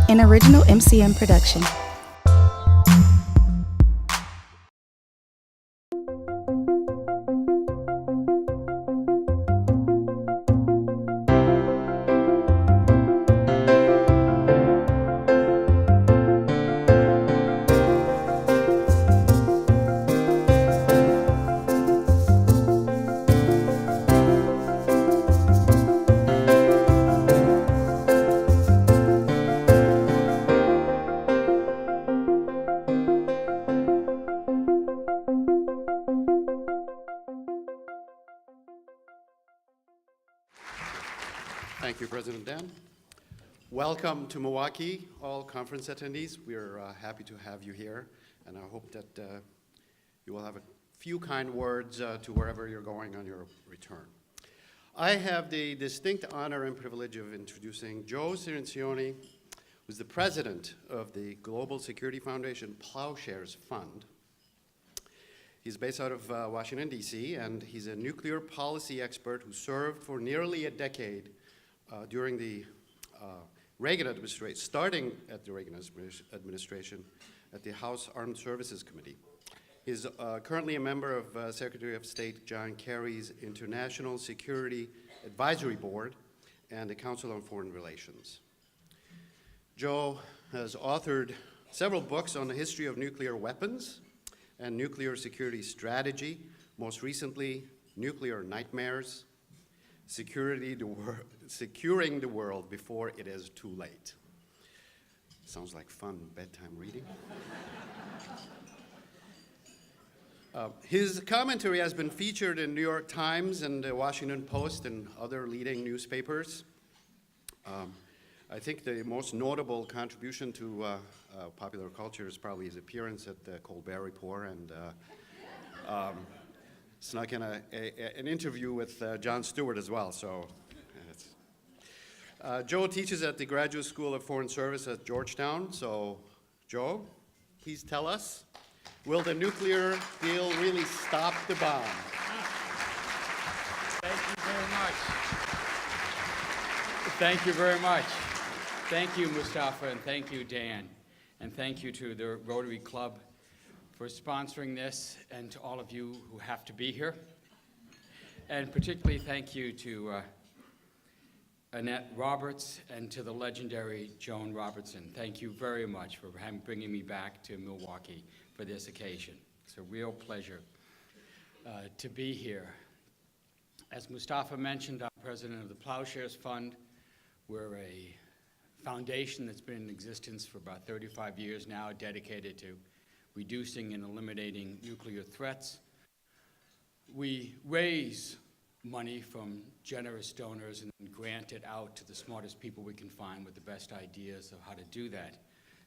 an original MCM production. Thank you, President Dan. Welcome to Milwaukee, all conference attendees. We're happy to have you here, and I hope that you will have a few kind words to wherever you're going on your return. I have the distinct honor and privilege of introducing Joe Cirincione, who's the president of the Global Security Foundation Ploughshares Fund. He's based out of Washington, D.C., and he's a nuclear policy expert who served for nearly a decade during the Reagan administration, starting at the Reagan administration at the House Armed Services Committee. He's currently a member of Secretary of State John Kerry's International Security Advisory Board and the Council on Foreign Relations. Joe has authored several books on the history of nuclear weapons and nuclear security strategy, most recently, Nuclear Nightmares, Securing the World Before It Is Too Late. Sounds like fun bedtime reading. His commentary has been featured in New York Times and the Washington Post and other leading newspapers. I think the most notable contribution to popular culture is probably his appearance at the Colbert Report and snuck in an interview with Jon Stewart as well. So, Joe teaches at the Graduate School of Foreign Service at Georgetown. So, Joe, please tell us, will the nuclear deal really stop the bomb? Thank you very much. Thank you very much. Thank you, Mustafa, and thank you, Dan. And thank you to the Rotary Club for sponsoring this, and to all of you who have to be here. And particularly thank you to Annette Roberts and to the legendary Joan Robertson. Thank you very much for bringing me back to Milwaukee for this occasion. It's a real pleasure to be here. As Mustafa mentioned, I'm president of the Ploughshares Fund. We're a foundation that's been in existence for about 35 years now, dedicated to reducing and eliminating nuclear threats. We raise money from generous donors and grant it out to the smartest people we can find with the best ideas of how to do that.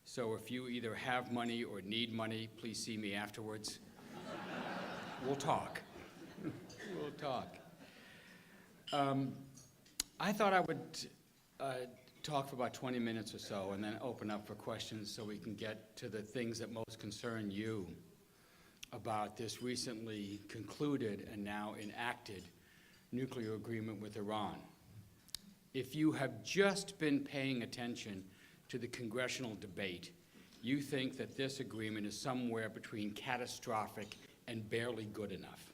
So if you either have money or need money, please see me afterwards. We'll talk. We'll talk. I thought I would talk for about 20 minutes or so and then open up for questions so we can get to the things that most concern you about this recently concluded and now enacted nuclear agreement with Iran. If you have just been paying attention to the congressional debate, you think that this agreement is somewhere between catastrophic and barely good enough.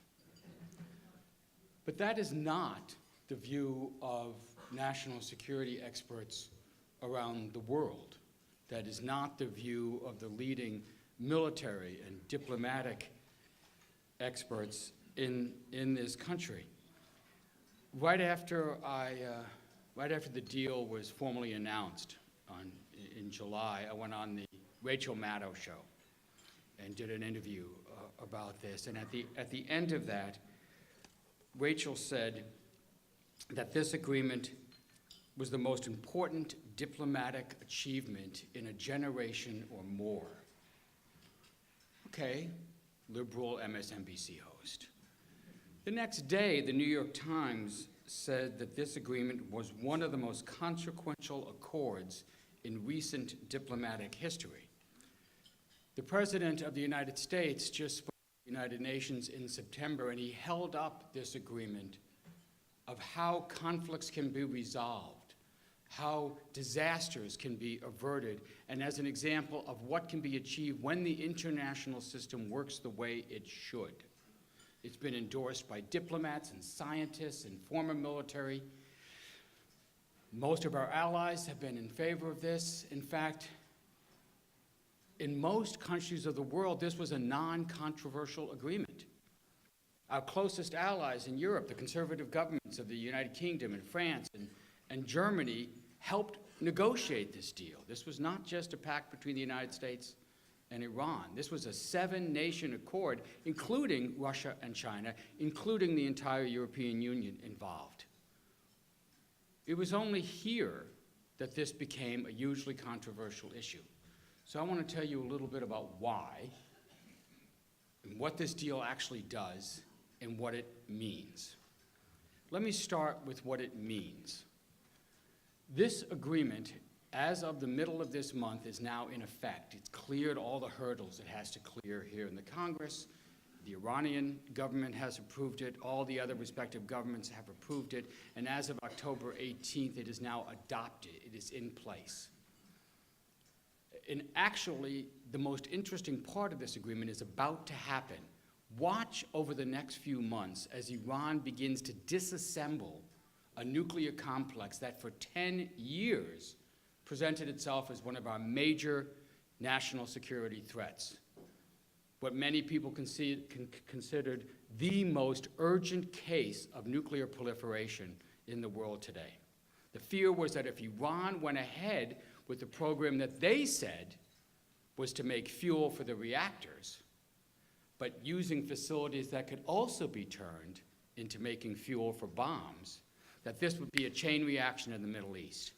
But that is not the view of national security experts around the world. That is not the view of the leading military and diplomatic experts in this country. Right after the deal was formally announced in July, I went on the Rachel Maddow show and did an interview about this. And at the end of that, Rachel said that this agreement was the most important diplomatic achievement in a generation or more. Okay, liberal MSNBC host. The next day, the New York Times said that this agreement was one of the most consequential accords in recent diplomatic history. The President of the United States just spoke to the United Nations in September, and he held up this agreement of how conflicts can be resolved, how disasters can be averted, and as an example of what can be achieved when the international system works the way it should. It's been endorsed by diplomats and scientists and former military. Most of our allies have been in favor of this. In fact, in most countries of the world, this was a non-controversial agreement. Our closest allies in Europe, the conservative governments of the United Kingdom and France and Germany, helped negotiate this deal. This was not just a pact between the United States and Iran. This was a 7-nation accord, including Russia and China, including the entire European Union involved. It was only here that this became a hugely controversial issue. So I want to tell you a little bit about why, and what this deal actually does, and what it means. Let me start with what it means. This agreement, as of the middle of this month, is now in effect. It's cleared all the hurdles it has to clear here in the Congress. The Iranian government has approved it. All the other respective governments have approved it. And as of October 18th, it is now adopted. It is in place. And actually, the most interesting part of this agreement is about to happen. Watch over the next few months as Iran begins to disassemble a nuclear complex that for 10 years presented itself as one of our major national security threats. What many people considered the most urgent case of nuclear proliferation in the world today. The fear was that if Iran went ahead with the program that they said was to make fuel for the reactors, but using facilities that could also be turned into making fuel for bombs, that this would be a chain reaction in the Middle East.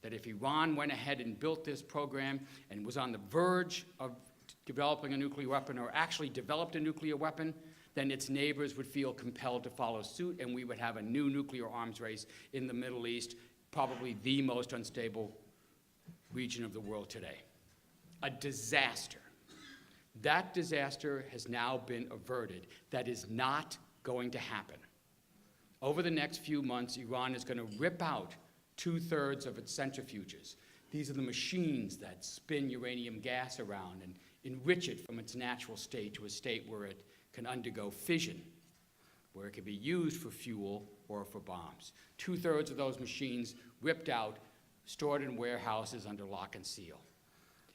That if Iran went ahead and built this program and was on the verge of developing a nuclear weapon, or actually developed a nuclear weapon, then its neighbors would feel compelled to follow suit, and we would have a new nuclear arms race in the Middle East, probably the most unstable region of the world today. A disaster. That disaster has now been averted. That is not going to happen. Over the next few months, Iran is going to rip out 2/3 of its centrifuges. These are the machines that spin uranium gas around and enrich it from its natural state to a state where it can undergo fission, where it can be used for fuel or for bombs. 2/3 of those machines ripped out, stored in warehouses under lock and seal.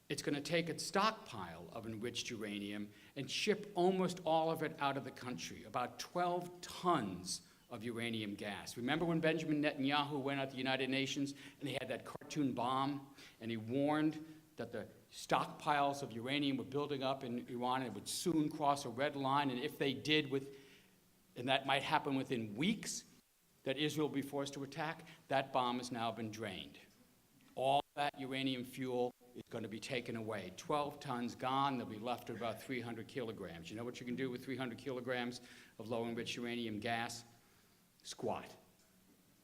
It's going to take its stockpile of enriched uranium and ship almost all of it out of the country, about 12 tons of uranium gas. Remember when Benjamin Netanyahu went out to the United Nations and he had that cartoon bomb, and he warned that the stockpiles of uranium were building up in Iran and it would soon cross a red line, and if they did, and that might happen within weeks, that Israel would be forced to attack? That bomb has now been drained. All that uranium fuel is going to be taken away. 12 tons gone, they'll be left with about 300 kilograms. You know what you can do with 300 kilograms of low-enriched uranium gas? Squat.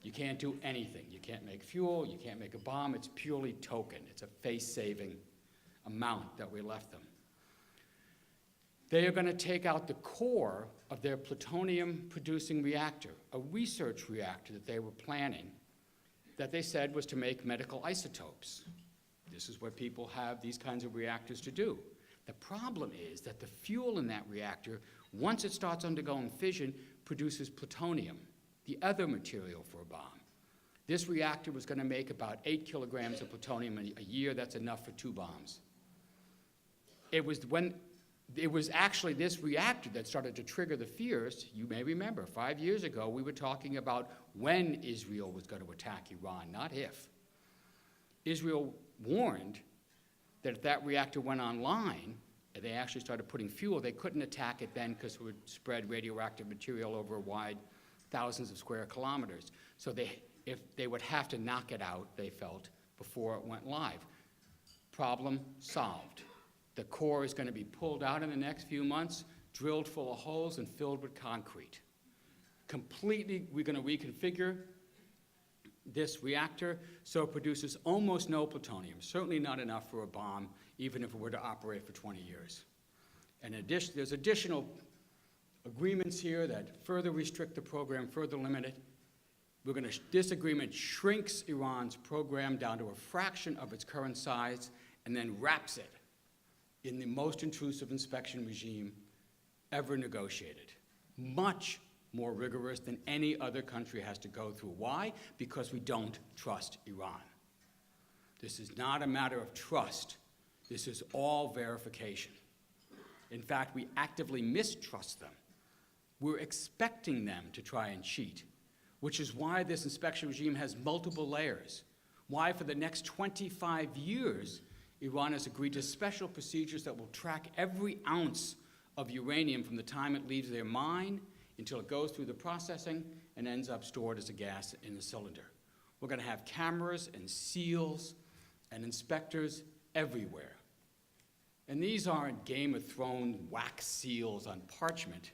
You can't do anything. You can't make fuel, you can't make a bomb. It's purely token. It's a face-saving amount that we left them. They are going to take out the core of their plutonium-producing reactor, a research reactor that they were planning, that they said was to make medical isotopes. This is what people have these kinds of reactors to do. The problem is that the fuel in that reactor, once it starts undergoing fission, produces plutonium, the other material for a bomb. This reactor was going to make about 8 kilograms of plutonium a year. That's enough for 2 bombs. It was actually this reactor that started to trigger the fears. You may remember, 5 years ago, we were talking about when Israel was going to attack Iran, not if. Israel warned that if that reactor went online, and they actually started putting fuel, they couldn't attack it then because it would spread radioactive material over a wide thousands of square kilometers. So they would have to knock it out, they felt, before it went live. Problem solved. The core is going to be pulled out in the next few months, drilled full of holes and filled with concrete. Completely, we're going to reconfigure this reactor so it produces almost no plutonium, certainly not enough for a bomb, even if it were to operate for 20 years. And there's additional agreements here that further restrict the program, further limit it. This agreement shrinks Iran's program down to a fraction of its current size and then wraps it in the most intrusive inspection regime ever negotiated. Much more rigorous than any other country has to go through. Why? Because we don't trust Iran. This is not a matter of trust. This is all verification. In fact, we actively mistrust them. We're expecting them to try and cheat, which is why this inspection regime has multiple layers. Why, for the next 25 years, Iran has agreed to special procedures that will track every ounce of uranium from the time it leaves their mine until it goes through the processing and ends up stored as a gas in a cylinder. We're going to have cameras and seals and inspectors everywhere. And these aren't Game of Thrones wax seals on parchment.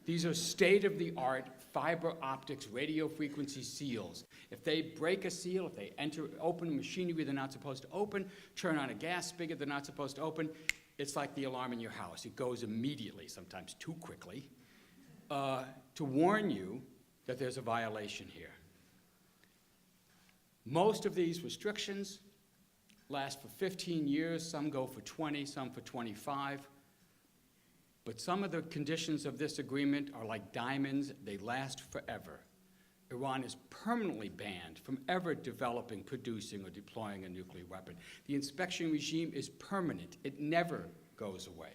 These are state-of-the-art fiber optics radio frequency seals. If they break a seal, if they open machinery they're not supposed to open, turn on a gas spigot they're not supposed to open, it's like the alarm in your house. It goes immediately, sometimes too quickly, to warn you that there's a violation here. Most of these restrictions last for 15 years. Some go for 20, some for 25. But some of the conditions of this agreement are like diamonds. They last forever. Iran is permanently banned from ever developing, producing, or deploying a nuclear weapon. The inspection regime is permanent. It never goes away.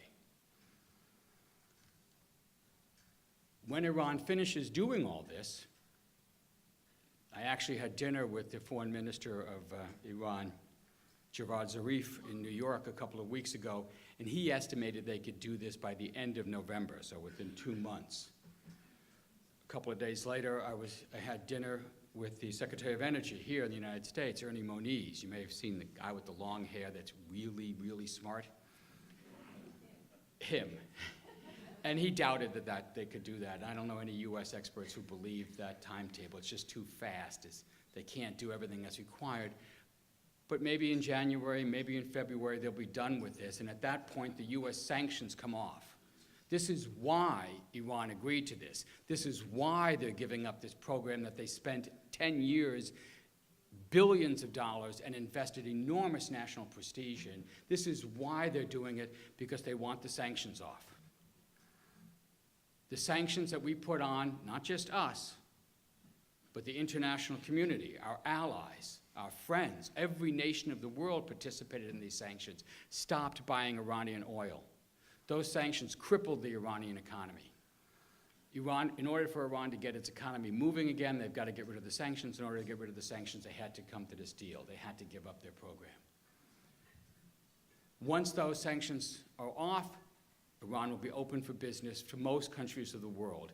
When Iran finishes doing all this, I actually had dinner with the foreign minister of Iran, Javad Zarif, in New York a couple of weeks ago, and he estimated they could do this by the end of November, so within 2 months. A couple of days later, I had dinner with the Secretary of Energy here in the United States, Ernie Moniz. You may have seen the guy with the long hair that's really, really smart. Him. And he doubted that they could do that. I don't know any US experts who believe that timetable. It's just too fast. They can't do everything that's required. But maybe in January, maybe in February, they'll be done with this. And at that point, the US sanctions come off. This is why Iran agreed to this. This is why they're giving up this program that they spent 10 years, billions of dollars, and invested enormous national prestige in. This is why they're doing it, because they want the sanctions off. The sanctions that we put on, not just us, but the international community, our allies, our friends, every nation of the world participated in these sanctions, stopped buying Iranian oil. Those sanctions crippled the Iranian economy. In order for Iran to get its economy moving again, they've got to get rid of the sanctions. In order to get rid of the sanctions, they had to come to this deal. They had to give up their program. Once those sanctions are off, Iran will be open for business to most countries of the world.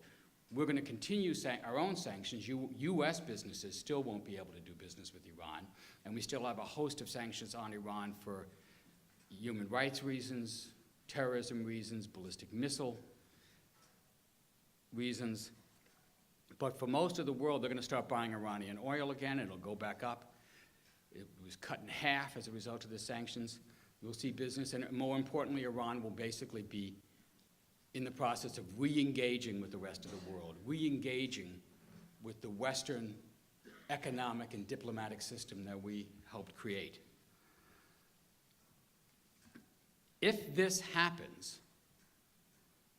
We're going to continue our own sanctions. U.S. businesses still won't be able to do business with Iran, and we still have a host of sanctions on Iran for human rights reasons, terrorism reasons, ballistic missile reasons. But for most of the world, they're going to start buying Iranian oil again. It'll go back up. It was cut in half as a result of the sanctions. We'll see business, and more importantly, Iran will basically be in the process of re-engaging with the rest of the world, re-engaging with the Western economic and diplomatic system that we helped create. If this happens,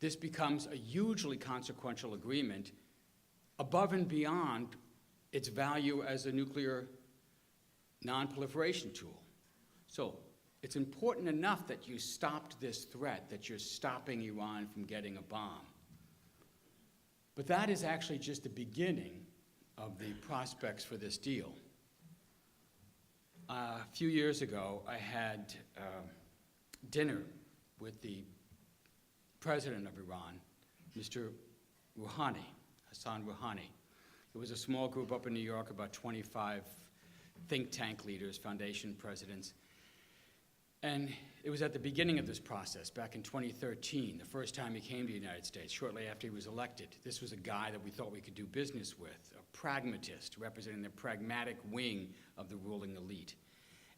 this becomes a hugely consequential agreement above and beyond its value as a nuclear non-proliferation tool. So it's important enough that you stopped this threat, that you're stopping Iran from getting a bomb. But that is actually just the beginning of the prospects for this deal. A few years ago, I had dinner with the president of Iran, Mr. Rouhani, Hassan Rouhani. It was a small group up in New York, about 25 think tank leaders, foundation presidents. And it was at the beginning of this process, back in 2013, the first time he came to the United States, shortly after he was elected. This was a guy that we thought we could do business with, a pragmatist, representing the pragmatic wing of the ruling elite.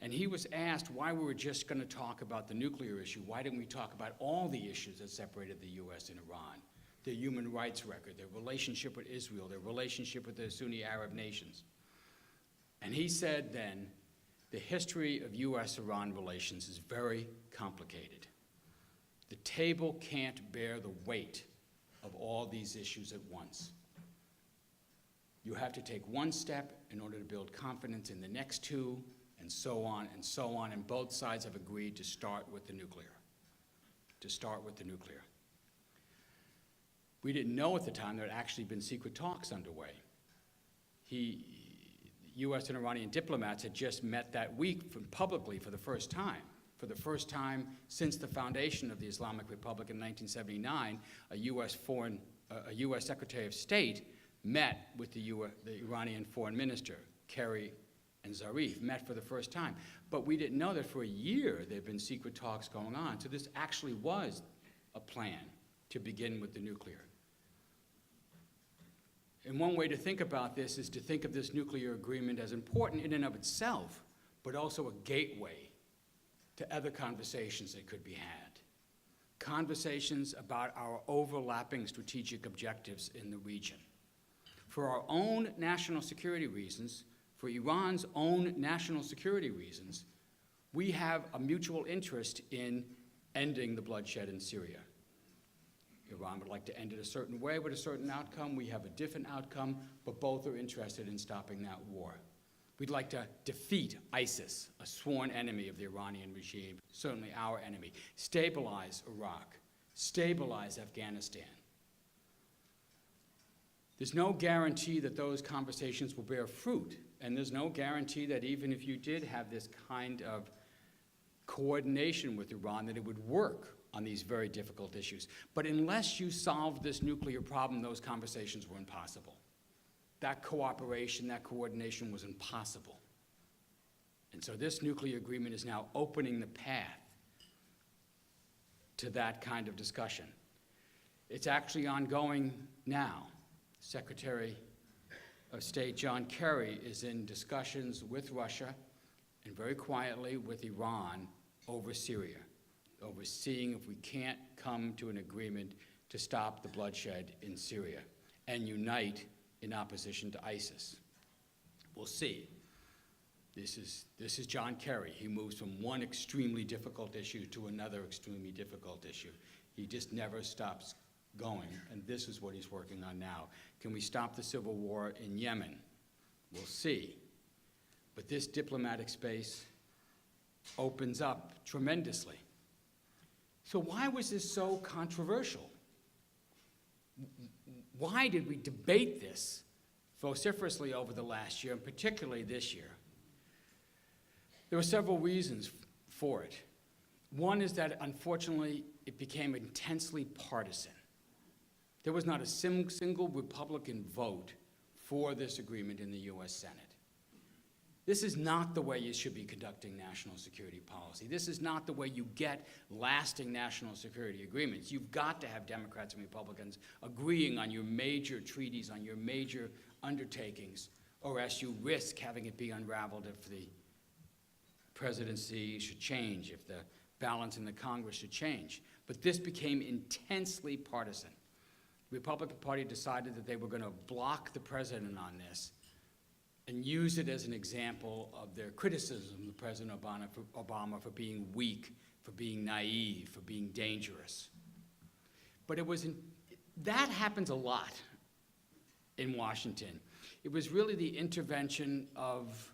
And he was asked why we were just going to talk about the nuclear issue. Why didn't we talk about all the issues that separated the US and Iran? their human rights record, their relationship with Israel, their relationship with the Sunni Arab nations. And he said then, the history of U.S.-Iran relations is very complicated. The table can't bear the weight of all these issues at once. You have to take one step in order to build confidence in the next two, and so on and so on, and both sides have agreed to start with the nuclear. We didn't know at the time there had actually been secret talks underway. U.S. and Iranian diplomats had just met that week publicly for the first time. For the first time since the foundation of the Islamic Republic in 1979, a U.S. Secretary of State met with the Iranian foreign minister, Kerry and Zarif, met for the first time. But we didn't know that for a year there had been secret talks going on. So this actually was a plan to begin with the nuclear. And one way to think about this is to think of this nuclear agreement as important in and of itself, but also a gateway to other conversations that could be had. Conversations about our overlapping strategic objectives in the region. For our own national security reasons, for Iran's own national security reasons, we have a mutual interest in ending the bloodshed in Syria. Iran would like to end it a certain way with a certain outcome. We have a different outcome, but both are interested in stopping that war. We'd like to defeat ISIS, a sworn enemy of the Iranian regime, certainly our enemy, stabilize Iraq, stabilize Afghanistan. There's no guarantee that those conversations will bear fruit, and there's no guarantee that even if you did have this kind of coordination with Iran, that it would work on these very difficult issues. But unless you solved this nuclear problem, those conversations were impossible. That cooperation, that coordination was impossible. And so this nuclear agreement is now opening the path to that kind of discussion. It's actually ongoing now. Secretary of State John Kerry is in discussions with Russia and very quietly with Iran over Syria, over seeing if we can't come to an agreement to stop the bloodshed in Syria and unite in opposition to ISIS. We'll see. This is John Kerry. He moves from one extremely difficult issue to another extremely difficult issue. He just never stops going, and this is what he's working on now. Can we stop the civil war in Yemen? We'll see. But this diplomatic space opens up tremendously. So why was this so controversial? Why did we debate this vociferously over the last year, and particularly this year? There were several reasons for it. One is that, unfortunately, it became intensely partisan. There was not a single Republican vote for this agreement in the U.S. Senate. This is not the way you should be conducting national security policy. This is not the way you get lasting national security agreements. You've got to have Democrats and Republicans agreeing on your major treaties, on your major undertakings, or else you risk having it be unraveled if the presidency should change, if the balance in the Congress should change. But this became intensely partisan. The Republican Party decided that they were going to block the president on this and use it as an example of their criticism of President Obama for being weak, for being naive, for being dangerous. But that happens a lot in Washington. It was really the intervention of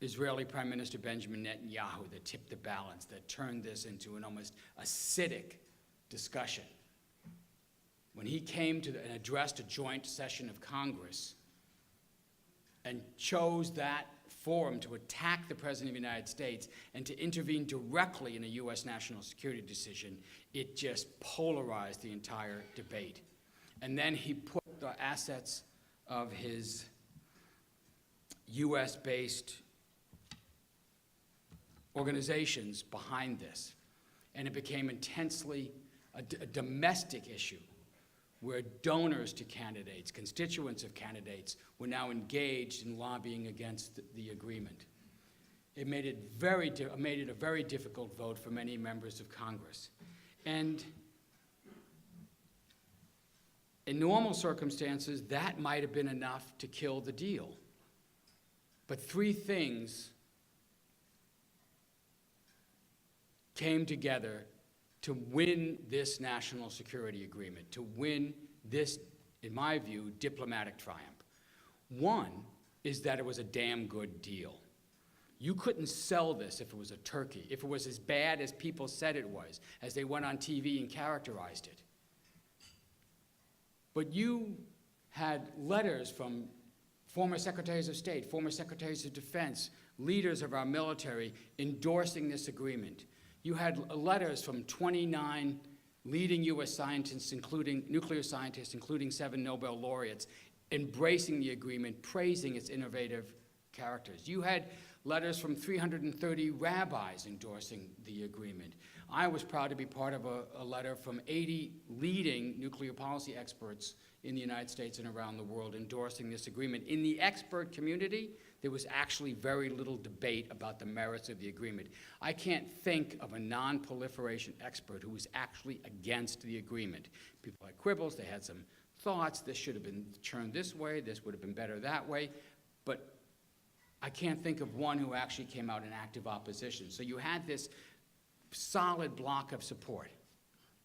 Israeli Prime Minister Benjamin Netanyahu that tipped the balance, that turned this into an almost acidic discussion. When he came to and addressed a joint session of Congress and chose that forum to attack the President of the United States and to intervene directly in a U.S. national security decision, it just polarized the entire debate. And then he put the assets of his U.S.-based organizations behind this. And it became intensely a domestic issue, where donors to candidates, constituents of candidates, were now engaged in lobbying against the agreement. It made it a very difficult vote for many members of Congress. And In normal circumstances, that might have been enough to kill the deal. But three things came together to win this national security agreement, to win this, in my view, diplomatic triumph. One is that it was a damn good deal. You couldn't sell this if it was a turkey, if it was as bad as people said it was, as they went on TV and characterized it. But you had letters from former secretaries of state, former secretaries of defense, leaders of our military endorsing this agreement. You had letters from 29 leading U.S. scientists, including nuclear scientists, including 7 Nobel laureates, embracing the agreement, praising its innovative characters. You had letters from 330 rabbis endorsing the agreement. I was proud to be part of a letter from 80 leading nuclear policy experts in the United States and around the world endorsing this agreement. In the expert community, there was actually very little debate about the merits of the agreement. I can't think of a non-proliferation expert who was actually against the agreement. People had quibbles, they had some thoughts, this should have been churned this way, this would have been better that way, but I can't think of one who actually came out in active opposition. So you had this solid block of support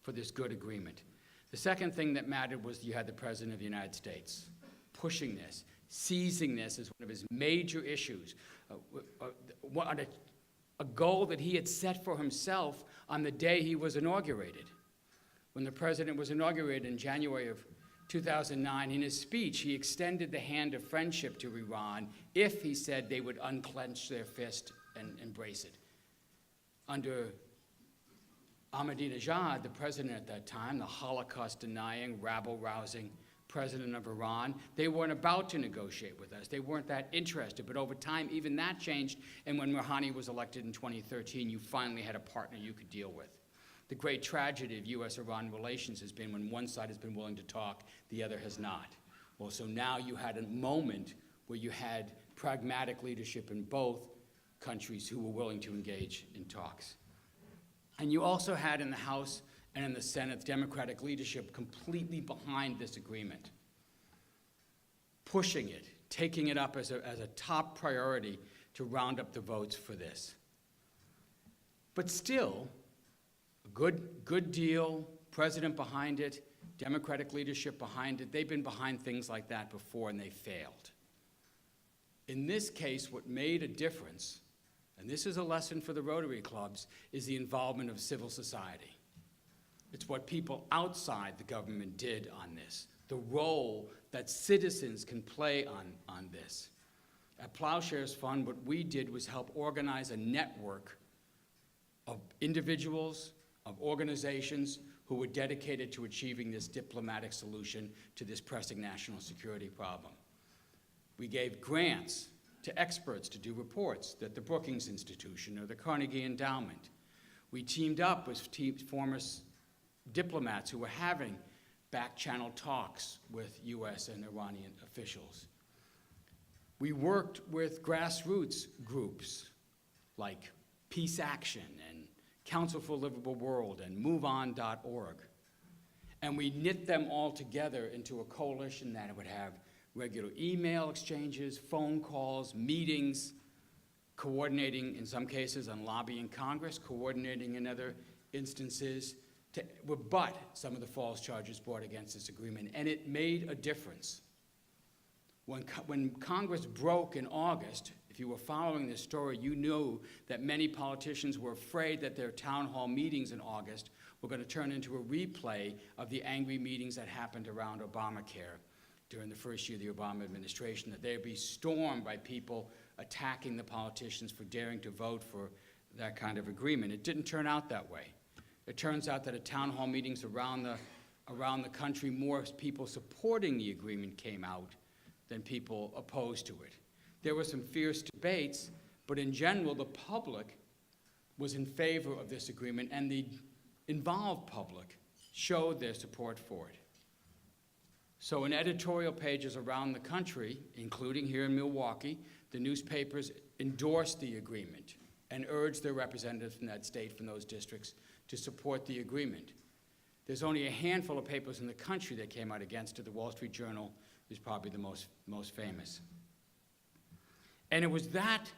for this good agreement. The second thing that mattered was you had the President of the United States pushing this, seizing this as one of his major issues, a goal that he had set for himself on the day he was inaugurated. When the President was inaugurated in January of 2009, in his speech, he extended the hand of friendship to Iran if, he said, they would unclench their fist and embrace it. Under Ahmadinejad, the president at that time, the Holocaust-denying, rabble-rousing president of Iran, they weren't about to negotiate with us. They weren't that interested. But over time, even that changed. And when Rouhani was elected in 2013, you finally had a partner you could deal with. The great tragedy of U.S.-Iran relations has been when one side has been willing to talk, the other has not. Well, so now you had a moment where you had pragmatic leadership in both countries who were willing to engage in talks. And you also had in the House and in the Senate Democratic leadership completely behind this agreement, pushing it, taking it up as a top priority to round up the votes for this. But still, a good deal, president behind it, Democratic leadership behind it. They've been behind things like that before and they failed. In this case, what made a difference, and this is a lesson for the Rotary clubs, is the involvement of civil society. It's what people outside the government did on this, the role that citizens can play on this. At Ploughshares Fund, what we did was help organize a network of individuals, of organizations who were dedicated to achieving this diplomatic solution to this pressing national security problem. We gave grants to experts to do reports at the Brookings Institution or the Carnegie Endowment. We teamed up with former diplomats who were having back-channel talks with U.S. and Iranian officials. We worked with grassroots groups like Peace Action and Council for a Livable World and MoveOn.org. And we knit them all together into a coalition that would have regular email exchanges, phone calls, meetings, coordinating in some cases on lobbying Congress, coordinating in other instances to rebut some of the false charges brought against this agreement. And it made a difference. When Congress broke in August, if you were following this story, you knew that many politicians were afraid that their town hall meetings in August were going to turn into a replay of the angry meetings that happened around Obamacare during the first year of the Obama administration, that they'd be stormed by people attacking the politicians for daring to vote for that kind of agreement. It didn't turn out that way. It turns out that at town hall meetings around the country, more people supporting the agreement came out than people opposed to it. There were some fierce debates, but in general, the public was in favor of this agreement, and the involved public showed their support for it. So in editorial pages around the country, including here in Milwaukee, the newspapers endorsed the agreement and urged their representatives from that state, from those districts, to support the agreement. There's only a handful of papers in the country that came out against it. The Wall Street Journal is probably the most famous. And it was that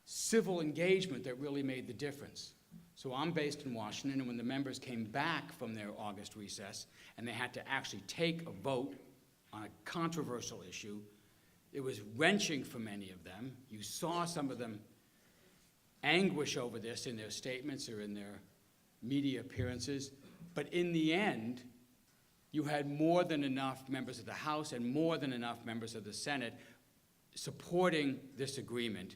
civil engagement that really made the difference. So I'm based in Washington, and when the members came back from their August recess and they had to actually take a vote on a controversial issue, it was wrenching for many of them. You saw some of them anguish over this in their statements or in their media appearances. But in the end, you had more than enough members of the House and more than enough members of the Senate supporting this agreement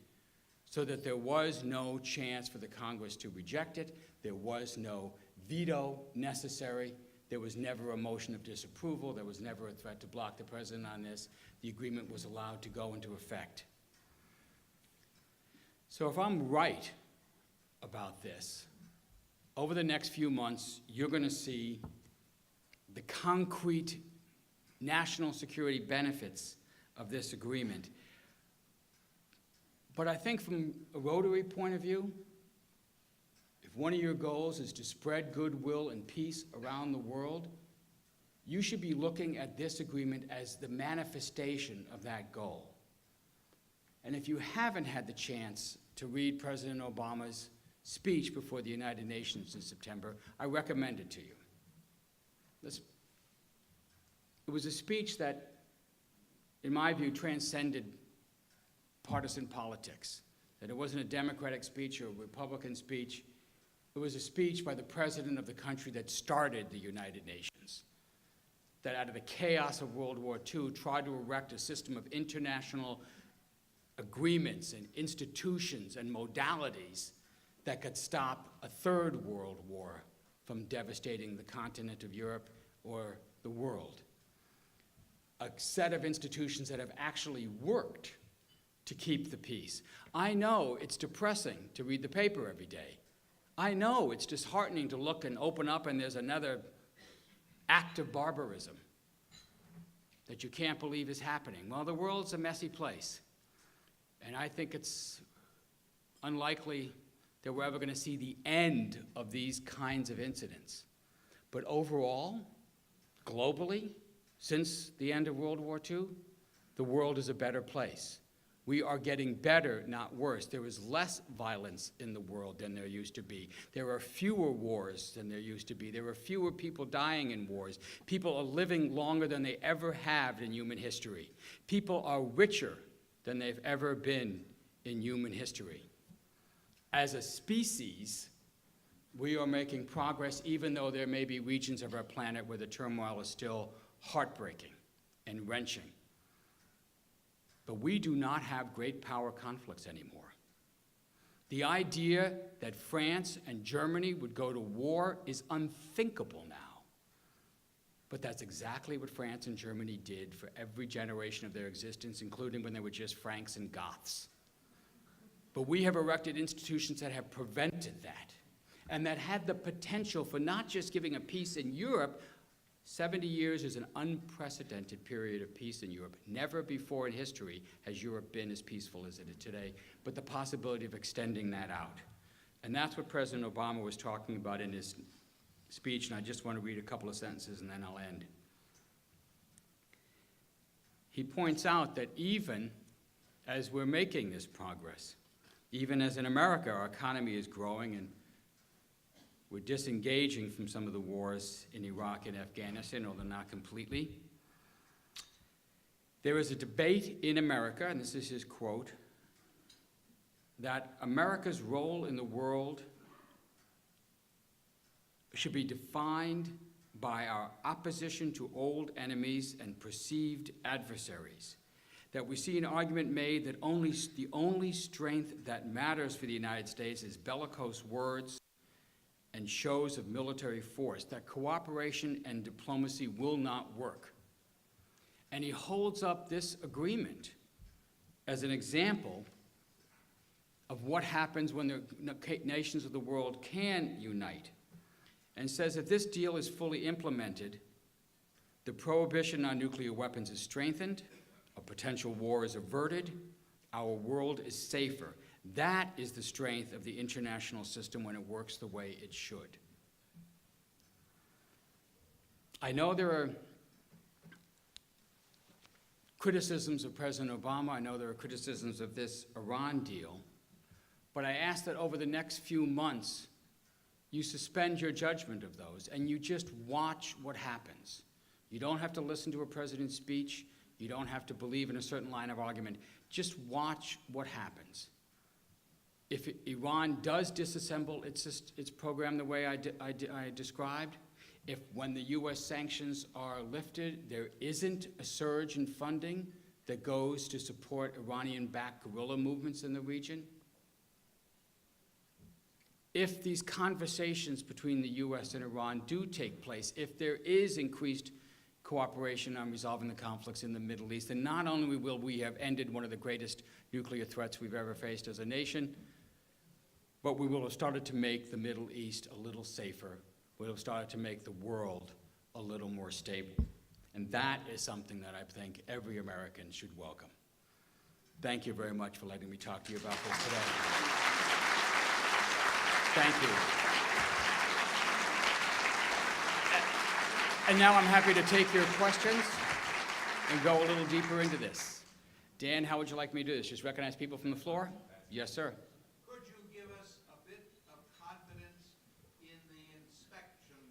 so that there was no chance for the Congress to reject it. There was no veto necessary. There was never a motion of disapproval. There was never a threat to block the president on this. The agreement was allowed to go into effect. So if I'm right about this, over the next few months, you're going to see the concrete national security benefits of this agreement. But I think from a Rotary point of view, if one of your goals is to spread goodwill and peace around the world, you should be looking at this agreement as the manifestation of that goal. And if you haven't had the chance to read President Obama's speech before the United Nations in September, I recommend it to you. It was a speech that, in my view, transcended partisan politics, that it wasn't a Democratic speech or a Republican speech. It was a speech by the president of the country that started the United Nations, that out of the chaos of World War II tried to erect a system of international agreements and institutions and modalities that could stop a third world war from devastating the continent of Europe or the world. A set of institutions that have actually worked to keep the peace. I know it's depressing to read the paper every day. I know it's disheartening to look and open up and there's another act of barbarism that you can't believe is happening. Well, the world's a messy place. And I think it's unlikely that we're ever going to see the end of these kinds of incidents. But overall, globally, since the end of World War II, the world is a better place. We are getting better, not worse. There is less violence in the world than there used to be. There are fewer wars than there used to be. There are fewer people dying in wars. People are living longer than they ever have in human history. People are richer than they've ever been in human history. As a species, we are making progress, even though there may be regions of our planet where the turmoil is still heartbreaking and wrenching. But we do not have great power conflicts anymore. The idea that France and Germany would go to war is unthinkable now. But that's exactly what France and Germany did for every generation of their existence, including when they were just Franks and Goths. But we have erected institutions that have prevented that, and that had the potential for not just giving a peace in Europe. 70 years is an unprecedented period of peace in Europe. Never before in history has Europe been as peaceful as it is today, but the possibility of extending that out. And that's what President Obama was talking about in his speech, and I just want to read a couple of sentences and then I'll end. He points out that even as we're making this progress, even as in America our economy is growing and we're disengaging from some of the wars in Iraq and Afghanistan, although not completely. There is a debate in America, and this is his quote, that America's role in the world should be defined by our opposition to old enemies and perceived adversaries. That we see an argument made that the only strength that matters for the United States is bellicose words and shows of military force, that cooperation and diplomacy will not work. And he holds up this agreement as an example of what happens when the nations of the world can unite, and says if this deal is fully implemented, the prohibition on nuclear weapons is strengthened, a potential war is averted, our world is safer. That is the strength of the international system when it works the way it should. I know there are criticisms of President Obama. I know there are criticisms of this Iran deal. But I ask that over the next few months, you suspend your judgment of those and you just watch what happens. You don't have to listen to a president's speech. You don't have to believe in a certain line of argument. Just watch what happens. If Iran does disassemble its program the way I described, if when the U.S. sanctions are lifted, there isn't a surge in funding that goes to support Iranian-backed guerrilla movements in the region, if these conversations between the U.S. and Iran do take place, if there is increased cooperation on resolving the conflicts in the Middle East, then not only will we have ended one of the greatest nuclear threats we've ever faced as a nation, but we will have started to make the Middle East a little safer. We'll have started to make the world a little more stable. And that is something that I think every American should welcome. Thank you very much for letting me talk to you about this today. Thank you. And now I'm happy to take your questions and go a little deeper into this. Dan, how would you like me to do this? Just recognize people from the floor? Yes, sir. Could you give us a bit of confidence in the inspection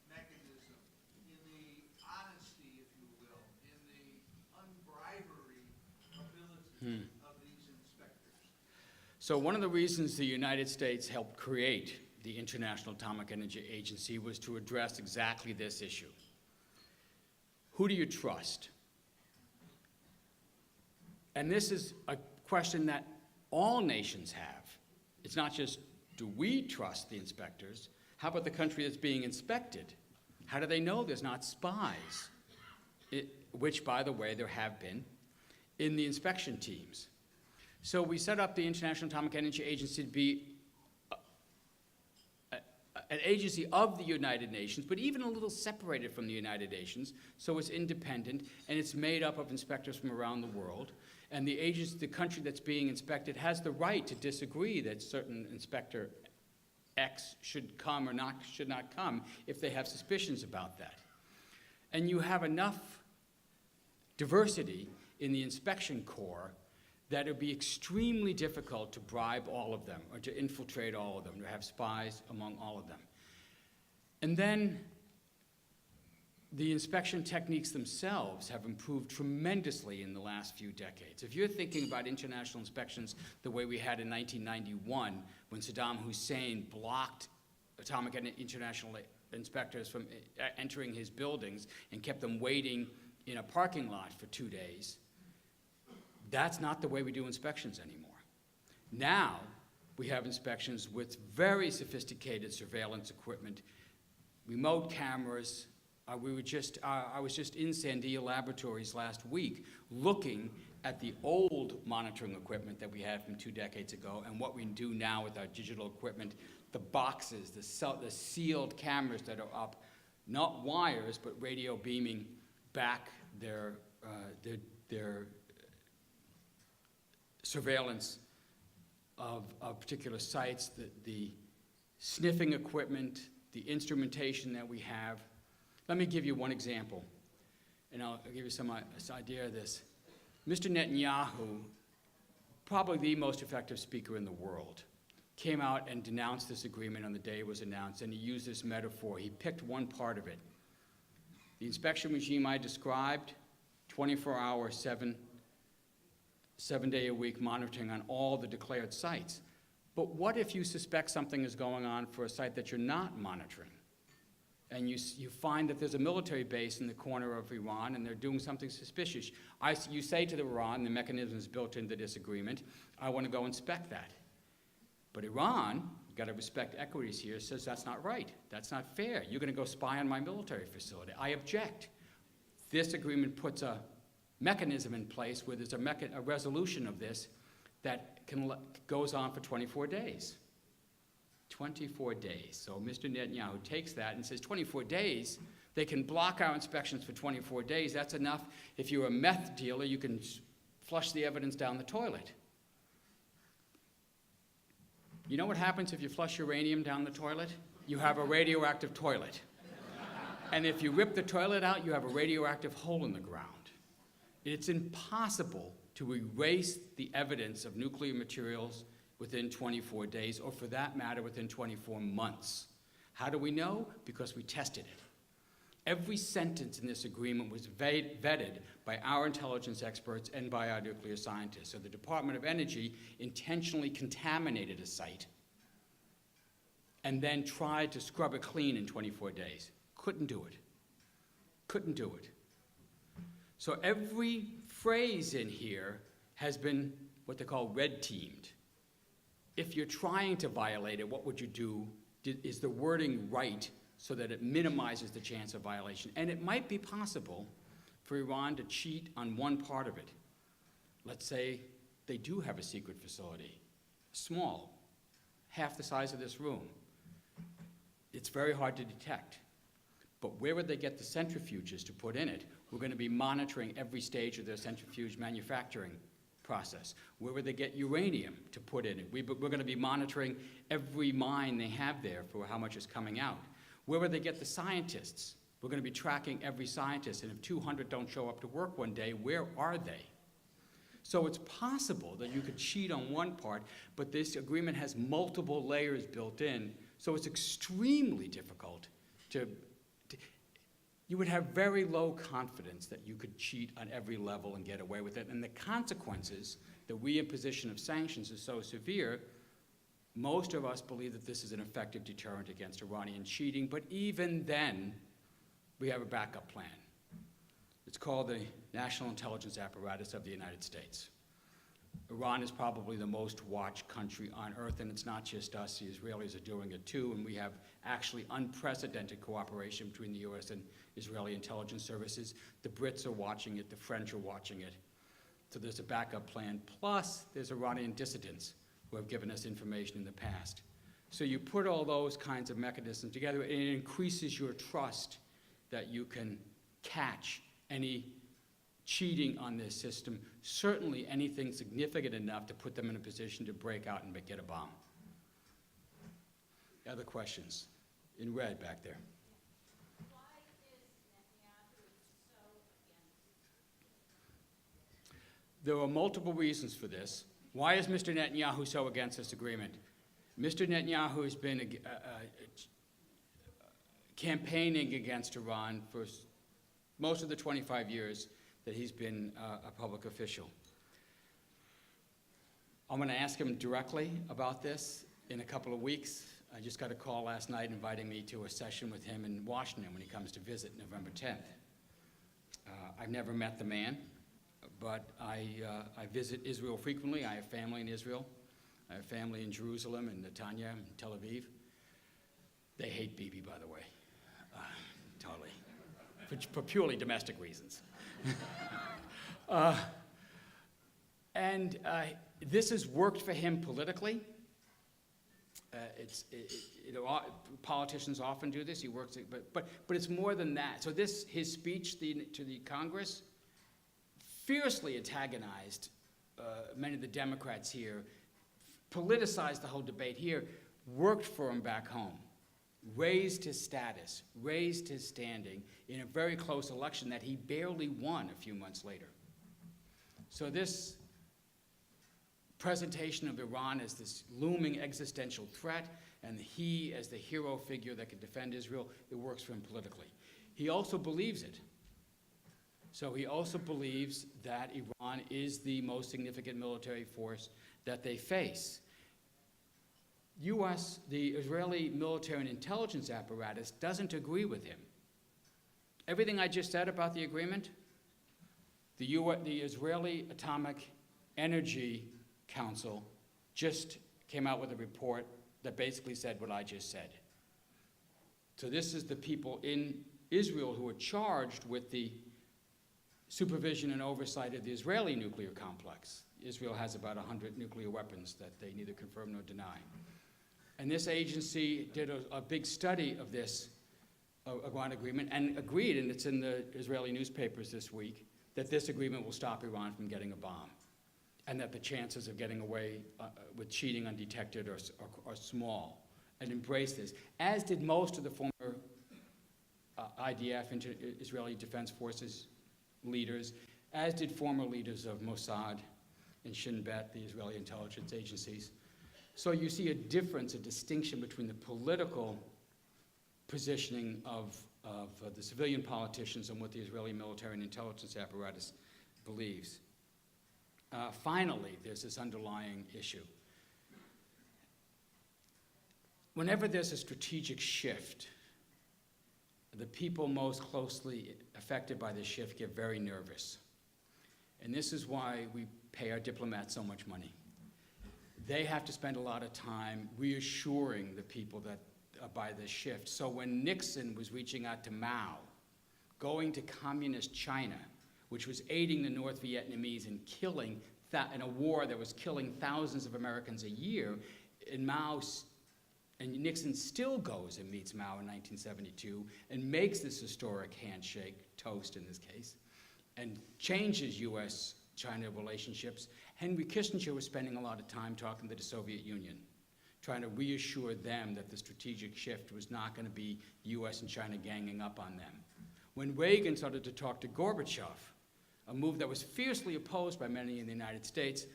mechanism, in the honesty, if you will, in the unbribery ability of these inspectors? So one of the reasons the United States helped create the International Atomic Energy Agency was to address exactly this issue. Who do you trust? And this is a question that all nations have. It's not just, do we trust the inspectors? How about the country that's being inspected? How do they know there's not spies? Which, by the way, there have been in the inspection teams. So we set up the International Atomic Energy Agency to be an agency of the United Nations, but even a little separated from the United Nations, so it's independent, and it's made up of inspectors from around the world. And the agency, the country that's being inspected, has the right to disagree that certain inspector X should come or should not come if they have suspicions about that. And you have enough diversity in the inspection corps that it would be extremely difficult to bribe all of them or to infiltrate all of them, to have spies among all of them. And then the inspection techniques themselves have improved tremendously in the last few decades. If you're thinking about international inspections the way we had in 1991, when Saddam Hussein blocked atomic and international inspectors from entering his buildings and kept them waiting in a parking lot for 2 days, that's not the way we do inspections anymore. Now, we have inspections with very sophisticated surveillance equipment, remote cameras. I was just in Sandia Laboratories last week looking at the old monitoring equipment that we had from 2 decades ago and what we do now with our digital equipment, the boxes, the sealed cameras that are up, not wires, but radio beaming back their surveillance of particular sites, the sniffing equipment, the instrumentation that we have. Let me give you one example, and I'll give you some idea of this. Mr. Netanyahu, probably the most effective speaker in the world, came out and denounced this agreement on the day it was announced, and he used this metaphor. He picked one part of it. The inspection regime I described, 24-hour, seven-day-a-week monitoring on all the declared sites. But what if you suspect something is going on for a site that you're not monitoring? And you find that there's a military base in the corner of Iran and they're doing something suspicious. You say to Iran, the mechanism is built into this agreement, I want to go inspect that. But Iran, you've got to respect equities here, says that's not right. That's not fair. You're going to go spy on my military facility. I object. This agreement puts a mechanism in place where there's a resolution of this that goes on for 24 days. 24 days. So Mr. Netanyahu takes that and says 24 days, they can block our inspections for 24 days. That's enough. If you're a meth dealer, you can flush the evidence down the toilet. You know what happens if you flush uranium down the toilet? You have a radioactive toilet. And if you rip the toilet out, you have a radioactive hole in the ground. It's impossible to erase the evidence of nuclear materials within 24 days, or for that matter, within 24 months. How do we know? Because we tested it. Every sentence in this agreement was vetted by our intelligence experts and by our nuclear scientists. So the Department of Energy intentionally contaminated a site and then tried to scrub it clean in 24 days. Couldn't do it. Couldn't do it. So every phrase in here has been what they call red teamed. If you're trying to violate it, what would you do? Is the wording right so that it minimizes the chance of violation? And it might be possible for Iran to cheat on one part of it. Let's say they do have a secret facility, small, half the size of this room. It's very hard to detect. But where would they get the centrifuges to put in it? We're going to be monitoring every stage of their centrifuge manufacturing process. Where would they get uranium to put in it? We're going to be monitoring every mine they have there for how much is coming out. Where would they get the scientists? We're going to be tracking every scientist, and if 200 don't show up to work one day, where are they? So it's possible that you could cheat on one part, but this agreement has multiple layers built in, so it's extremely difficult to you would have very low confidence that you could cheat on every level and get away with it. And the consequences, the reimposition of sanctions is so severe, most of us believe that this is an effective deterrent against Iranian cheating, but even then, we have a backup plan. It's called the National Intelligence Apparatus of the United States. Iran is probably the most watched country on earth, and it's not just us. The Israelis are doing it too, and we have actually unprecedented cooperation between the U.S. and Israeli intelligence services. The Brits are watching it, the French are watching it. So there's a backup plan. Plus, there's Iranian dissidents who have given us information in the past. So you put all those kinds of mechanisms together, and it increases your trust that you can catch any cheating on this system, certainly anything significant enough to put them in a position to break out and get a bomb. Other questions? In red back there. Why is Netanyahu so against? There are multiple reasons for this. Why is Mr. Netanyahu so against this agreement? Mr. Netanyahu has been campaigning against Iran for most of the 25 years that he's been a public official. I'm going to ask him directly about this in a couple of weeks. I just got a call last night inviting me to a session with him in Washington when he comes to visit November 10th. I've never met the man, but I visit Israel frequently. I have family in Israel. I have family in Jerusalem and Netanya and Tel Aviv. They hate Bibi, by the way, totally, for purely domestic reasons. This has worked for him politically. Politicians often do this. He works, but it's more than that. So his speech to the Congress fiercely antagonized many of the Democrats here, politicized the whole debate here, worked for him back home, raised his status, raised his standing in a very close election that he barely won a few months later. So this presentation of Iran as this looming existential threat, and he as the hero figure that could defend Israel, it works for him politically. He also believes it. So he also believes that Iran is the most significant military force that they face. The Israeli military and intelligence apparatus doesn't agree with him. Everything I just said about the agreement, the Israeli Atomic Energy Council just came out with a report that basically said what I just said. So this is the people in Israel who are charged with the supervision and oversight of the Israeli nuclear complex. Israel has about 100 nuclear weapons that they neither confirm nor deny. And this agency did a big study of this Iran agreement and agreed, and it's in the Israeli newspapers this week, that this agreement will stop Iran from getting a bomb, and that the chances of getting away with cheating undetected are small, and embraced this, as did most of the former IDF, Israeli Defense Forces leaders, as did former leaders of Mossad and Shin Bet, the Israeli intelligence agencies. So you see a difference, a distinction between the political positioning of the civilian politicians and what the Israeli military and intelligence apparatus believes. Finally, there's this underlying issue. Whenever there's a strategic shift, the people most closely affected by this shift get very nervous. And this is why we pay our diplomats so much money. They have to spend a lot of time reassuring the people that by this shift. So when Nixon was reaching out to Mao, going to communist China, which was aiding the North Vietnamese and killing, in a war that was killing thousands of Americans a year, and Nixon still goes and meets Mao in 1972 and makes this historic handshake, toast in this case, and changes U.S.-China relationships. Henry Kissinger was spending a lot of time talking to the Soviet Union, trying to reassure them that the strategic shift was not going to be U.S. and China ganging up on them. When Reagan started to talk to Gorbachev, a move that was fiercely opposed by many in the United States,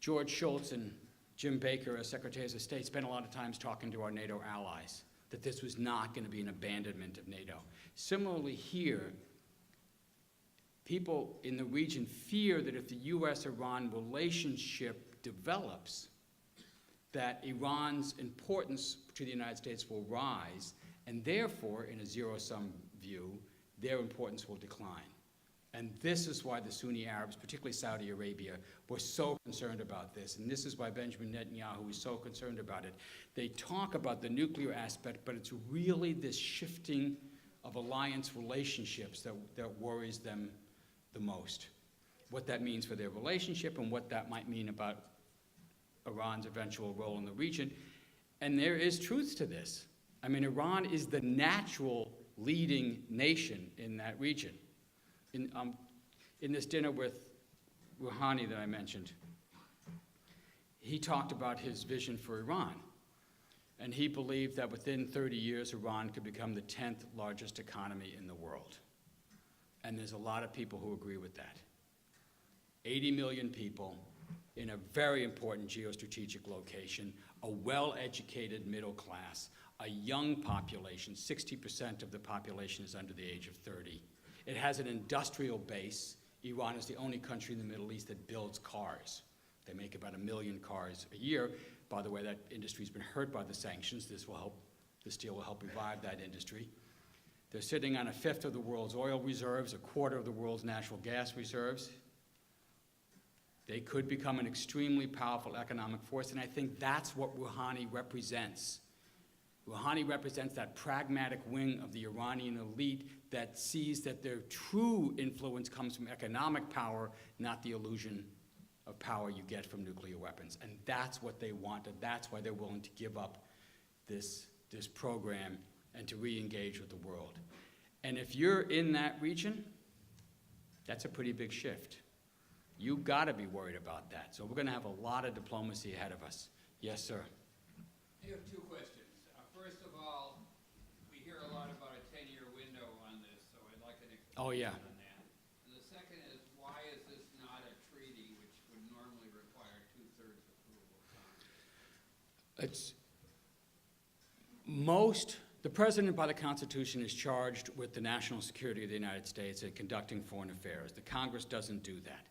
George Shultz and Jim Baker, as Secretaries of State, spent a lot of time talking to our NATO allies, that this was not going to be an abandonment of NATO. Similarly here, people in the region fear that if the U.S.-Iran relationship develops, that Iran's importance to the United States will rise, and therefore, in a zero-sum view, their importance will decline. And this is why the Sunni Arabs, particularly Saudi Arabia, were so concerned about this. And this is why Benjamin Netanyahu is so concerned about it. They talk about the nuclear aspect, but it's really this shifting of alliance relationships that worries them the most. What that means for their relationship and what that might mean about Iran's eventual role in the region. And there is truth to this. I mean, Iran is the natural leading nation in that region. In this dinner with Rouhani that I mentioned, he talked about his vision for Iran. And he believed that within 30 years, Iran could become the 10th largest economy in the world. And there's a lot of people who agree with that. 80 million people in a very important geostrategic location, a well-educated middle class, a young population, 60% of the population is under the age of 30. It has an industrial base. Iran is the only country in the Middle East that builds cars. They make about 1 million cars a year. By the way, that industry's been hurt by the sanctions. This deal will help revive that industry. They're sitting on 1/5 of the world's oil reserves, 1/4 of the world's natural gas reserves. They could become an extremely powerful economic force, and I think that's what Rouhani represents. Rouhani represents that pragmatic wing of the Iranian elite that sees that their true influence comes from economic power, not the illusion of power you get from nuclear weapons. And that's what they want, and that's why they're willing to give up this program and to re-engage with the world. And if you're in that region, that's a pretty big shift. You've got to be worried about that. So we're going to have a lot of diplomacy ahead of us. Yes, sir. I have two questions. First of all, we hear a lot about a 10-year window on this, so I'd like an explanation on that. And the second is, why is this not a treaty which would normally require 2/3 approval of Congress? The president by the Constitution is charged with the national security of the United States and conducting foreign affairs. The Congress doesn't do that.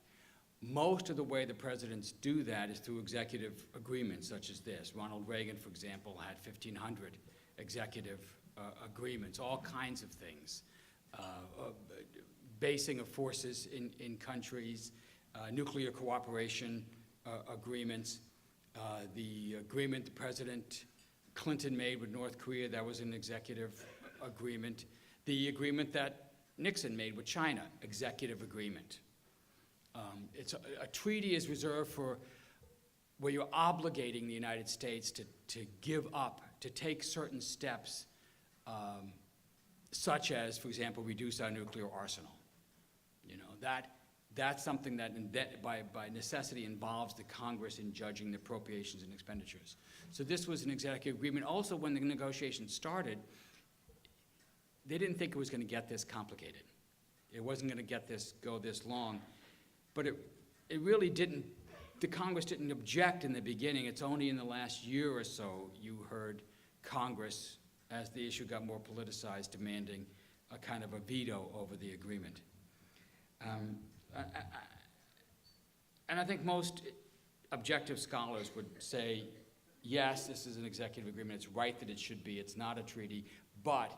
Most of the way the presidents do that is through executive agreements such as this. Ronald Reagan, for example, had 1,500 executive agreements, all kinds of things. Basing of forces in countries, nuclear cooperation agreements, the agreement the President Clinton made with North Korea, that was an executive agreement. The agreement that Nixon made with China, executive agreement. A treaty is reserved for where you're obligating the United States to give up, to take certain steps, such as, for example, reduce our nuclear arsenal. You know, that's something that by necessity involves the Congress in judging the appropriations and expenditures. So this was an executive agreement. Also, when the negotiations started, they didn't think it was going to get this complicated. It wasn't going to go this long. But it really didn't, the Congress didn't object in the beginning. It's only in the last year or so you heard Congress, as the issue got more politicized, demanding a kind of a veto over the agreement. And I think most objective scholars would say, yes, this is an executive agreement. It's right that it should be. It's not a treaty, but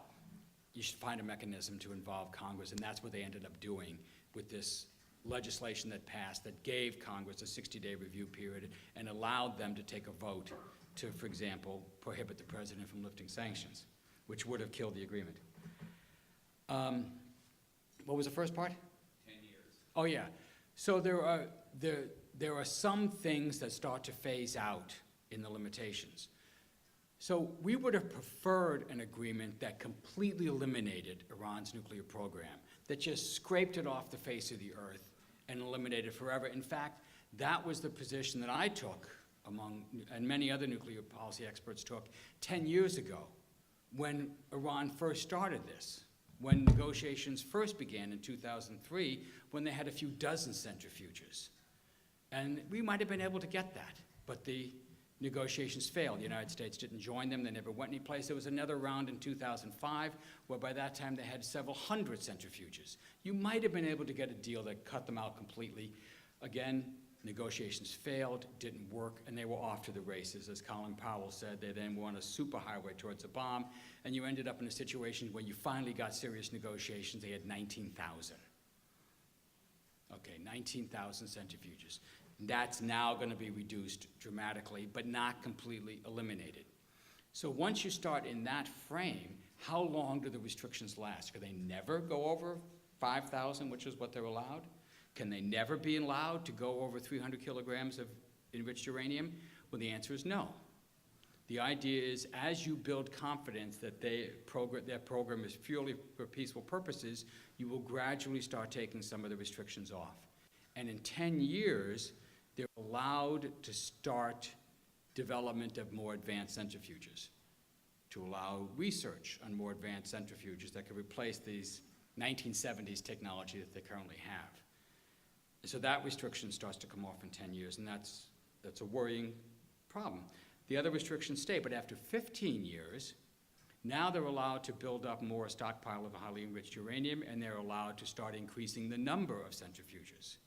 you should find a mechanism to involve Congress, and that's what they ended up doing with this legislation that passed that gave Congress a 60-day review period and allowed them to take a vote to, for example, prohibit the president from lifting sanctions, which would have killed the agreement. What was the first part? 10 years. Oh, yeah. So there are some things that start to phase out in the limitations. So we would have preferred an agreement that completely eliminated Iran's nuclear program, that just scraped it off the face of the earth and eliminated it forever. In fact, that was the position that I took and many other nuclear policy experts took 10 years ago when Iran first started this, when negotiations first began in 2003, when they had a few dozen centrifuges. And we might have been able to get that, but the negotiations failed. The United States didn't join them. They never went anyplace. There was another round in 2005, where by that time they had several hundred centrifuges. You might have been able to get a deal that cut them out completely. Again, negotiations failed, didn't work, and they were off to the races. As Colin Powell said, they then were on a superhighway towards a bomb, and you ended up in a situation where you finally got serious negotiations. They had 19,000. Okay, 19,000 centrifuges. That's now going to be reduced dramatically, but not completely eliminated. So once you start in that frame, how long do the restrictions last? Could they never go over 5,000, which is what they're allowed? Can they never be allowed to go over 300 kilograms of enriched uranium? Well, the answer is no. The idea is, as you build confidence that their program is purely for peaceful purposes, you will gradually start taking some of the restrictions off. And in 10 years, they're allowed to start development of more advanced centrifuges, to allow research on more advanced centrifuges that could replace these 1970s technology that they currently have. So that restriction starts to come off in 10 years, and that's a worrying problem. The other restrictions stay, but after 15 years, now they're allowed to build up more stockpile of highly enriched uranium, and they're allowed to start increasing the number of centrifuges.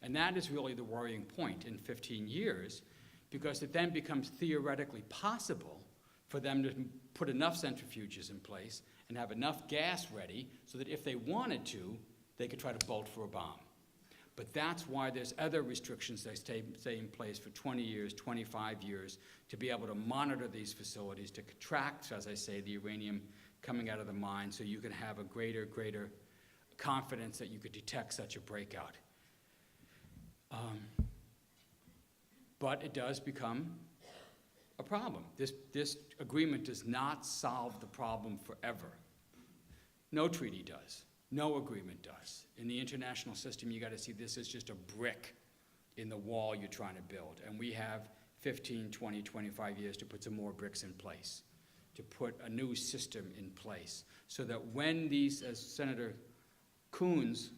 And that is really the worrying point in 15 years, because it then becomes theoretically possible for them to put enough centrifuges in place and have enough gas ready so that if they wanted to, they could try to bolt for a bomb. But that's why there's other restrictions that stay in place for 20 years, 25 years, to be able to monitor these facilities, to track, as I say, the uranium coming out of the mine, so you can have a greater confidence that you could detect such a breakout. But it does become a problem. This agreement does not solve the problem forever. No treaty does. No agreement does. In the international system, you got to see this as just a brick in the wall you're trying to build. And we have 15, 20, 25 years to put some more bricks in place, to put a new system in place, so that when these, as Senator Coons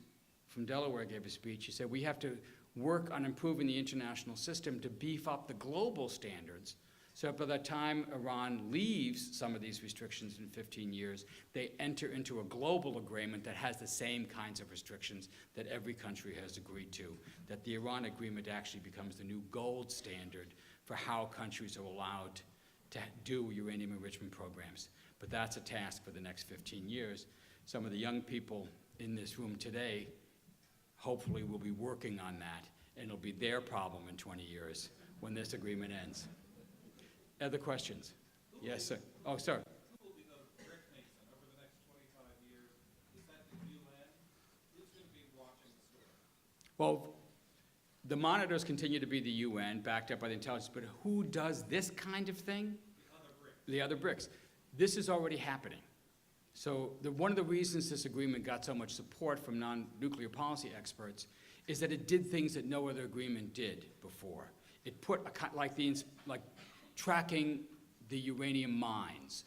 from Delaware gave a speech, he said, we have to work on improving the international system to beef up the global standards, so by the time Iran leaves some of these restrictions in 15 years, they enter into a global agreement that has the same kinds of restrictions that every country has agreed to, that the Iran agreement actually becomes the new gold standard for how countries are allowed to do uranium enrichment programs. But that's a task for the next 15 years. Some of the young people in this room today hopefully will be working on that, and it'll be their problem in 20 years when this agreement ends. Other questions? Yes, sir. Oh, sir. Who will be the brick mason over the next 25 years? Is that the UN? Who's going to be watching the story? Well, the monitors continue to be the UN, backed up by the intelligence, but who does this kind of thing? The other bricks. The other bricks. This is already happening. So one of the reasons this agreement got so much support from non-nuclear policy experts is that it did things that no other agreement did before. It put like tracking the uranium mines.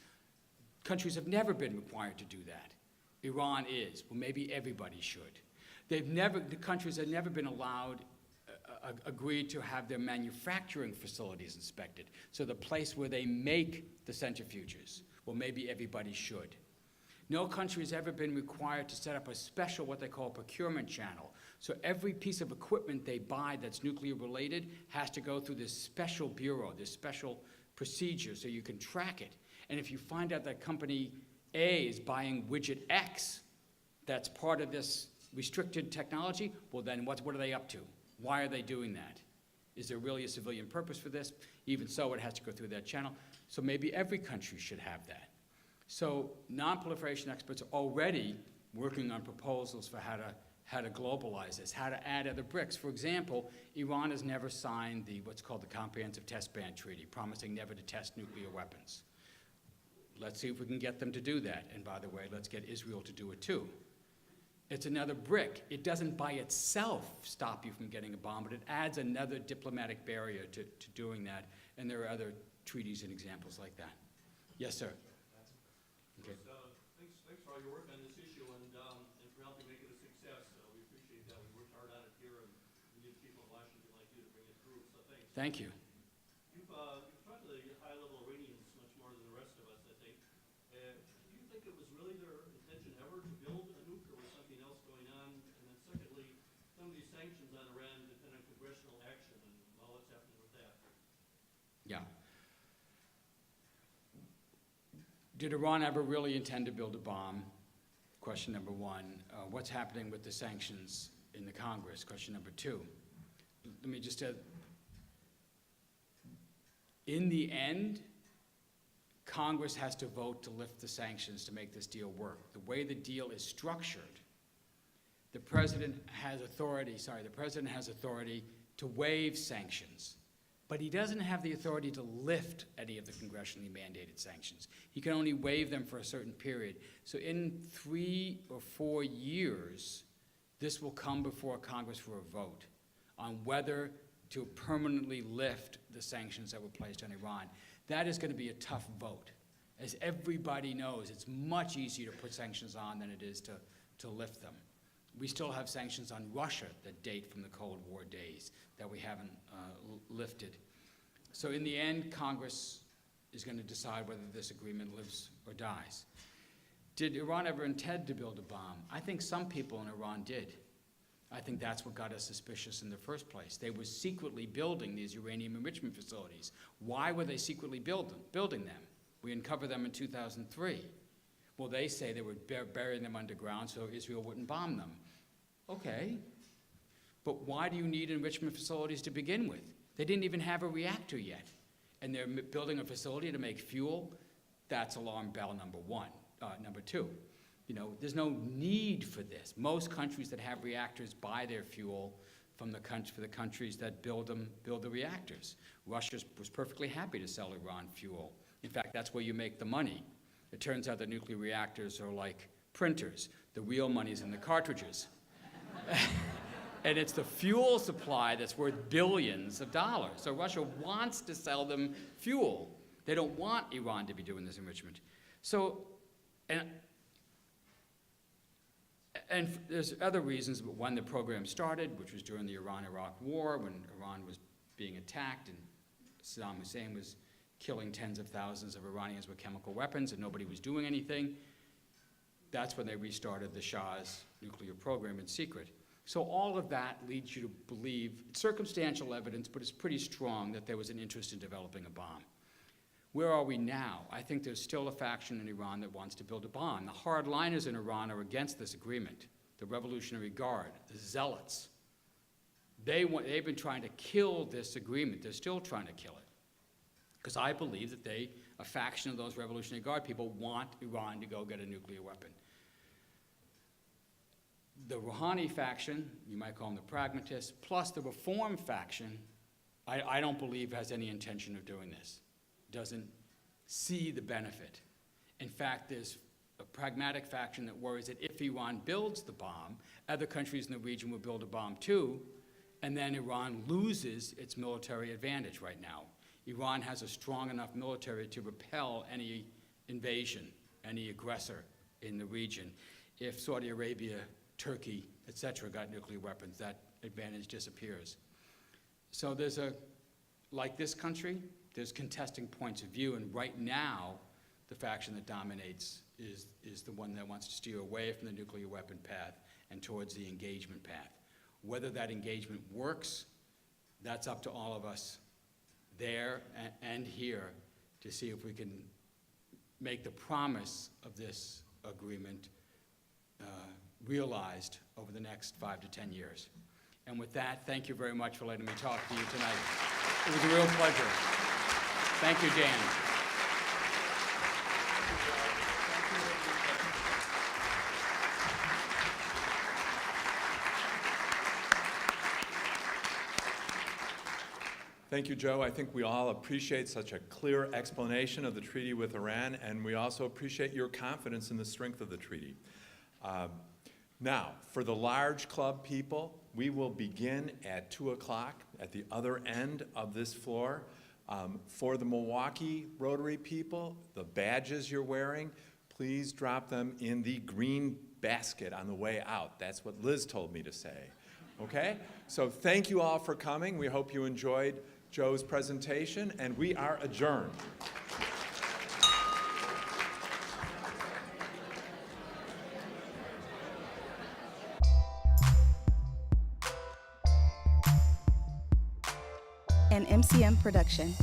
Countries have never been required to do that. Iran is. Well, maybe everybody should. The countries have never been allowed, agreed to have their manufacturing facilities inspected. So the place where they make the centrifuges, well, maybe everybody should. No country has ever been required to set up a special, what they call procurement channel. So every piece of equipment they buy that's nuclear related has to go through this special bureau, this special procedure, so you can track it. And if you find out that company A is buying widget X, that's part of this restricted technology, well then what are they up to? Why are they doing that? Is there really a civilian purpose for this? Even so, it has to go through that channel. So maybe every country should have that. So non-proliferation experts are already working on proposals for how to globalize this, how to add other bricks. For example, Iran has never signed what's called the Comprehensive Test Ban Treaty, promising never to test nuclear weapons. Let's see if we can get them to do that. And by the way, let's get Israel to do it too. It's another brick. It doesn't by itself stop you from getting a bomb, but it adds another diplomatic barrier to doing that. And there are other treaties and examples like that. Yes, sir. Okay. Thanks for all your work on this issue and for helping make it a success. We appreciate that. We worked hard on it here, and we need people in Washington like you to bring it through. So thanks. Thank you. You've talked to the high-level Iranians much more than the rest of us, I think. Do you think it was really their intention ever to build a nuke, or was something else going on? And then secondly, some of these sanctions on Iran depend on congressional action, and well, what's happening with that? Yeah. Did Iran ever really intend to build a bomb? Question number one. What's happening with the sanctions in the Congress? Question number two. Let me just in the end, Congress has to vote to lift the sanctions to make this deal work. The way the deal is structured, the president has authority to waive sanctions. But he doesn't have the authority to lift any of the congressionally mandated sanctions. He can only waive them for a certain period. So in 3 or 4 years, this will come before Congress for a vote on whether to permanently lift the sanctions that were placed on Iran. That is going to be a tough vote. As everybody knows, it's much easier to put sanctions on than it is to lift them. We still have sanctions on Russia that date from the Cold War days that we haven't lifted. So in the end, Congress is going to decide whether this agreement lives or dies. Did Iran ever intend to build a bomb? I think some people in Iran did. I think that's what got us suspicious in the first place. They were secretly building these uranium enrichment facilities. Why were they secretly building them? We uncovered them in 2003. Well, they say they were burying them underground so Israel wouldn't bomb them. Okay, but why do you need enrichment facilities to begin with? They didn't even have a reactor yet, and they're building a facility to make fuel. That's alarm bell number one. Number two, there's no need for this. Most countries that have reactors buy their fuel for the countries that build the reactors. Russia was perfectly happy to sell Iran fuel. In fact, that's where you make the money. It turns out that nuclear reactors are like printers. The real money's in the cartridges. And it's the fuel supply that's worth billions of dollars. So Russia wants to sell them fuel. They don't want Iran to be doing this enrichment. So, and there's other reasons, but when the program started, which was during the Iran-Iraq War, when Iran was being attacked and Saddam Hussein was killing tens of thousands of Iranians with chemical weapons and nobody was doing anything. That's when they restarted the Shah's nuclear program in secret. So all of that leads you to believe, circumstantial evidence, but it's pretty strong that there was an interest in developing a bomb. Where are we now? I think there's still a faction in Iran that wants to build a bomb. The hardliners in Iran are against this agreement. The Revolutionary Guard, the Zealots. They've been trying to kill this agreement. They're still trying to kill it. Because I believe that a faction of those Revolutionary Guard people want Iran to go get a nuclear weapon. The Rouhani faction, you might call them the pragmatists, plus the Reform faction, I don't believe has any intention of doing this. Doesn't see the benefit. In fact, there's a pragmatic faction that worries that if Iran builds the bomb, other countries in the region will build a bomb too, and then Iran loses its military advantage right now. Iran has a strong enough military to repel any invasion, any aggressor in the region. if Saudi Arabia, Turkey, et cetera, got nuclear weapons, that advantage disappears. So there's like this country, there's contesting points of view, and right now, the faction that dominates is the one that wants to steer away from the nuclear weapon path and towards the engagement path. Whether that engagement works, that's up to all of us there and here to see if we can make the promise of this agreement realized over the next 5 to 10 years. And with that, thank you very much for letting me talk to you tonight. It was a real pleasure. Thank you, Dan. Thank you, Joe. I think we all appreciate such a clear explanation of the treaty with Iran, and we also appreciate your confidence in the strength of the treaty. Now, for the large club people, we will begin at 2 o'clock at the other end of this floor. For the Milwaukee Rotary people, the badges you're wearing, please drop them in the green basket on the way out. That's what Liz told me to say. Okay? So thank you all for coming. We hope you enjoyed Joe's presentation, and we are adjourned. An MCM production.